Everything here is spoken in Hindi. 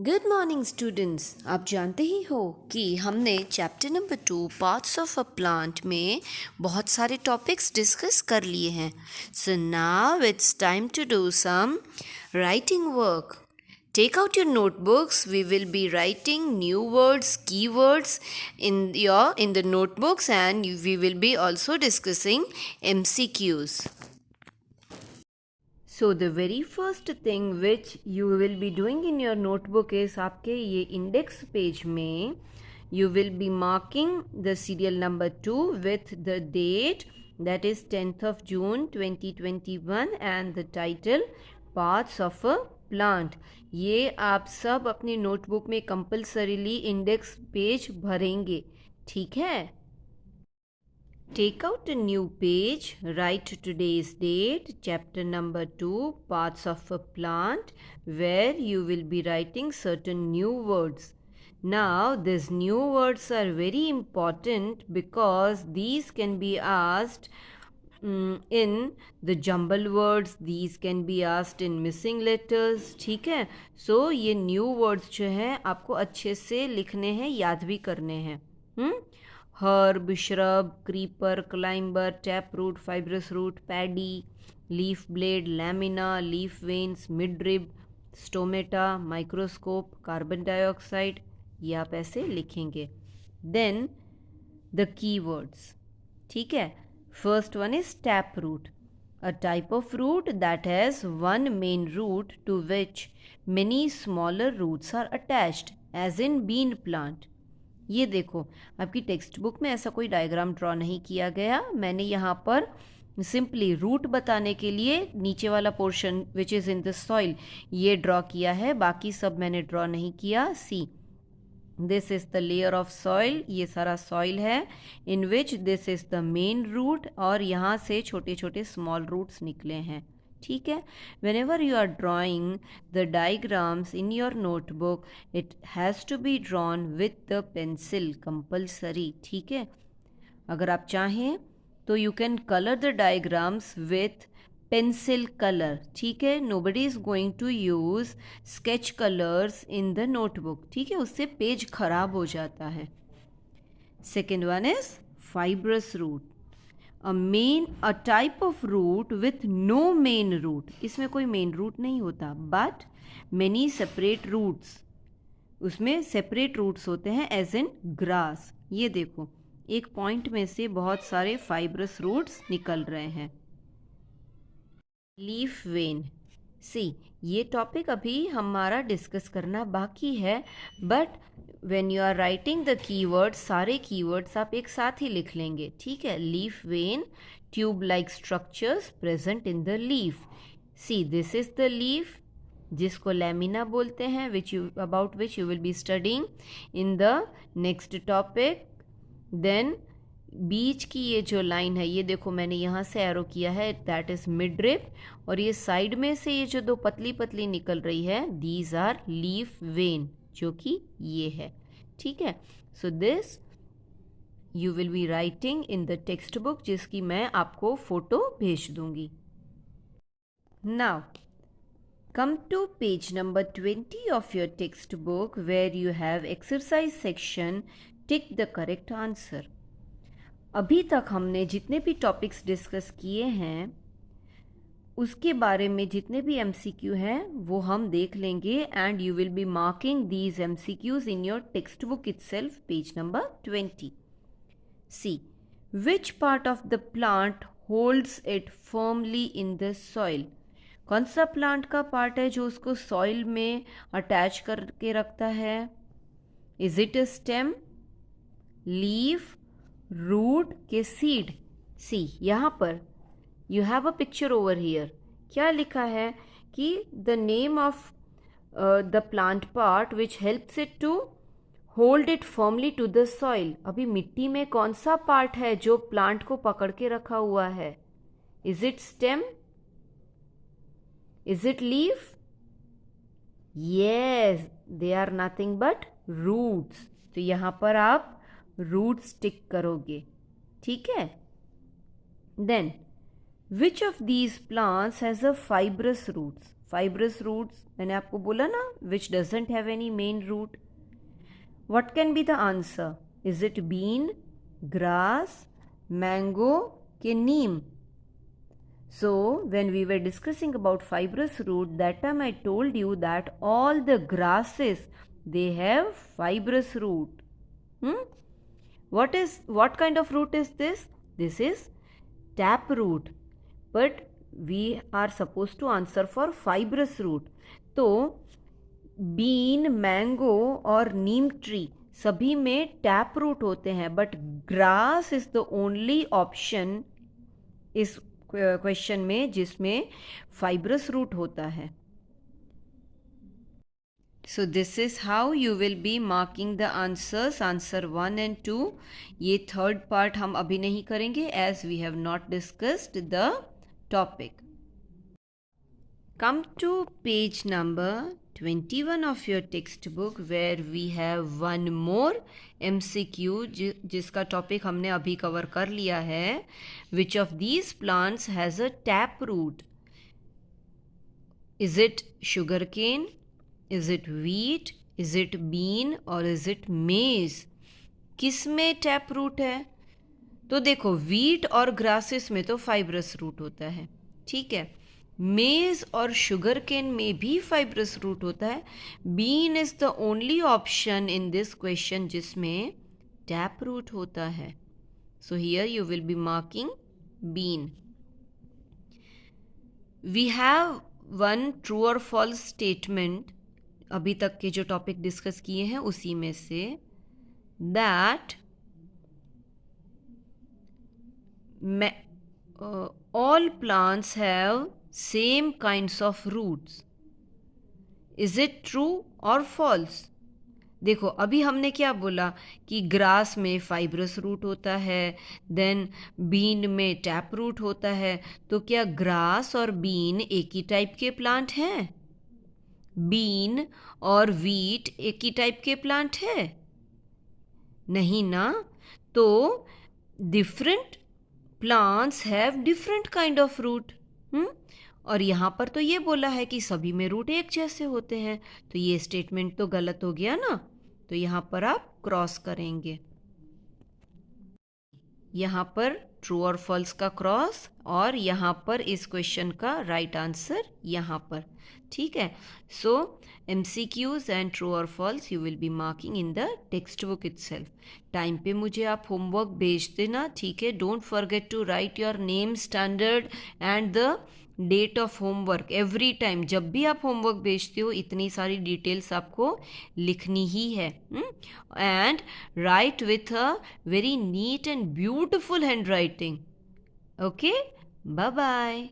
Good morning students. आप जानते ही हो कि हमने chapter number 2 parts of a plant में बहुत सारे टॉपिक्स डिस्कस कर लिए हैं। So now it's time to do some writing work. Take out your notebooks. We will be writing new words, keywords in the notebooks, and we will be also discussing MCQs. So the very first thing which you will be doing in your notebook is आपके ये index page में you will be marking the serial number 2 with the date, that is 10th of June 2021, and the title parts of a plant. ये आप सब अपनी नोटबुक में कंपल्सरीली इंडेक्स पेज भरेंगे, ठीक है? Take out a new page, write today's date, chapter number 2, parts of a plant, where you will be writing certain new words. Now, these new words are very important because these can be asked in the jumble words, these can be asked in missing letters, ठीक है? So, ये new words जो हैं आपको अच्छे से लिखने हैं, याद भी करने हैं. Herb, shrub, creeper, climber, taproot, fibrous root, paddy, leaf blade, lamina, leaf veins, midrib, stomata, microscope, carbon dioxide, ये आप ऐसे लिखेंगे. Then the keywords, ठीक है? First one is taproot, a type of root that has one main root to which many smaller roots are attached, as in bean plant. ये देखो, आपकी टेक्स्ट बुक में ऐसा कोई डायग्राम ड्रॉ नहीं किया गया. मैंने यहाँ पर सिंपली रूट बताने के लिए नीचे वाला portion which is in the soil ये ड्रॉ किया है, बाकी सब मैंने ड्रॉ नहीं किया. See, this is the layer of soil, ये सारा सॉइल है in which this is the main root, और यहाँ से छोटे छोटे स्मॉल रूट्स निकले हैं, ठीक है? Whenever you are drawing the diagrams in your notebook, it has to be drawn with the pencil, compulsory, ठीक है? अगर आप चाहें तो you can color the diagrams with pencil color, ठीक है? Nobody is going to use sketch colors in the notebook, ठीक है? उससे पेज खराब हो जाता है. Second one is fibrous root, a type of root with no main root. इसमें कोई main root नहीं होता, but many separate roots, उसमें separate roots होते हैं as in grass. ये देखो, एक पॉइंट में से बहुत सारे fibrous roots निकल रहे हैं. लीफ वेन, सी, ये टॉपिक अभी हमारा डिस्कस करना बाकी है, but when you are writing the keywords, सारे कीवर्ड्स आप एक साथ ही लिख लेंगे, ठीक है? Leaf vein, tube like structures present in the leaf. See, this is the leaf जिसको लैमिना बोलते हैं, about which you will be studying in the next topic. Then बीच की ये जो लाइन है, ये देखो मैंने यहाँ से एरो किया है, दैट इज मिड रिप, और ये साइड में से ये जो दो पतली पतली निकल रही है, दीज आर लीफ वेन, जो कि ये है, ठीक है? So this you will be writing in the text book, जिसकी मैं आपको फोटो भेज दूंगी. Now come to page number 20 of your textbook, where you have exercise section, tick the correct answer. अभी तक हमने जितने भी टॉपिक्स डिस्कस किए हैं उसके बारे में जितने भी MCQ हैं वो हम देख लेंगे, and you will be marking these MCQs in your text book itself, page number 20. See, which part of the plant holds it firmly in the soil? कौन सा प्लांट का पार्ट है जो उसको सॉइल में अटैच करके रखता है? Is it a stem, leaf, root के सीड? सी, यहाँ पर you have a picture over here. क्या लिखा है कि the name of the plant part which helps it to hold it firmly to the soil. अभी मिट्टी में कौन सा पार्ट है जो प्लांट को पकड़ के रखा हुआ है? Is it stem, is it leaf? Yes, they are nothing but roots. तो यहाँ पर आप रूट्स टिक करोगे, ठीक है? Then which of these plants has a fibrous roots? fibrous roots, मैंने आपको बोला ना, which doesn't have any main root. What can be the answer? Is it bean, grass, mango, के neem? So when we were discussing about fibrous root, that time I told you that all the grasses, they have fibrous root. What kind of root is this? This is tap root. But we are supposed to answer for fibrous root. तो बीन, मैंगो और नीम ट्री सभी में टैप रूट होते हैं, but grass is the only option इस क्वेश्चन में जिसमें फाइब्रस रूट होता है. So this is how you will be marking the answers, answer 1 and 2. ये third part हम अभी नहीं करेंगे as we have not discussed the topic. Come to page number 21 of your textbook where we have one more MCQ जिसका topic हमने अभी cover कर लिया है. Which of these plants has a tap root? Is it sugarcane? Is it wheat? Is it bean? और is it maize? किस में टैप रूट है? तो देखो, wheat और grasses में तो fibrous root होता है, ठीक है. मेज और शुगर केन में भी फाइब्रस रूट होता है. Bean is the only option in this question जिसमें टैप रूट होता है. So here you will be marking bean. We have one true और फॉल्स स्टेटमेंट अभी तक के जो टॉपिक डिस्कस किए हैं उसी में से, that all plants have same kinds of roots. Is it true or false? देखो, अभी हमने क्या बोला कि ग्रास में फाइब्रस रूट होता है, देन बीन में टैप रूट होता है. तो क्या ग्रास और बीन एक ही टाइप के प्लांट हैं? बीन और वीट एक ही टाइप के प्लांट है? नहीं ना. तो different plants have different kind of root. और यहाँ पर तो ये बोला है कि सभी में रूट एक जैसे होते हैं, तो ये स्टेटमेंट तो गलत हो गया ना. तो यहाँ पर आप क्रॉस करेंगे. यहाँ पर ट्रू और फॉल्स का क्रॉस और यहाँ पर इस क्वेश्चन का राइट आंसर यहाँ पर, ठीक है. सो MCQs एंड ट्रू और false you will be marking in the text book itself. Time पे मुझे आप होमवर्क भेज देना, ठीक है. Don't forget to write your name, standard and the date of homework every time. जब भी आप होमवर्क भेजते हो इतनी सारी डिटेल्स आपको लिखनी ही है. And write with a very neat and beautiful handwriting. Okay, bye bye.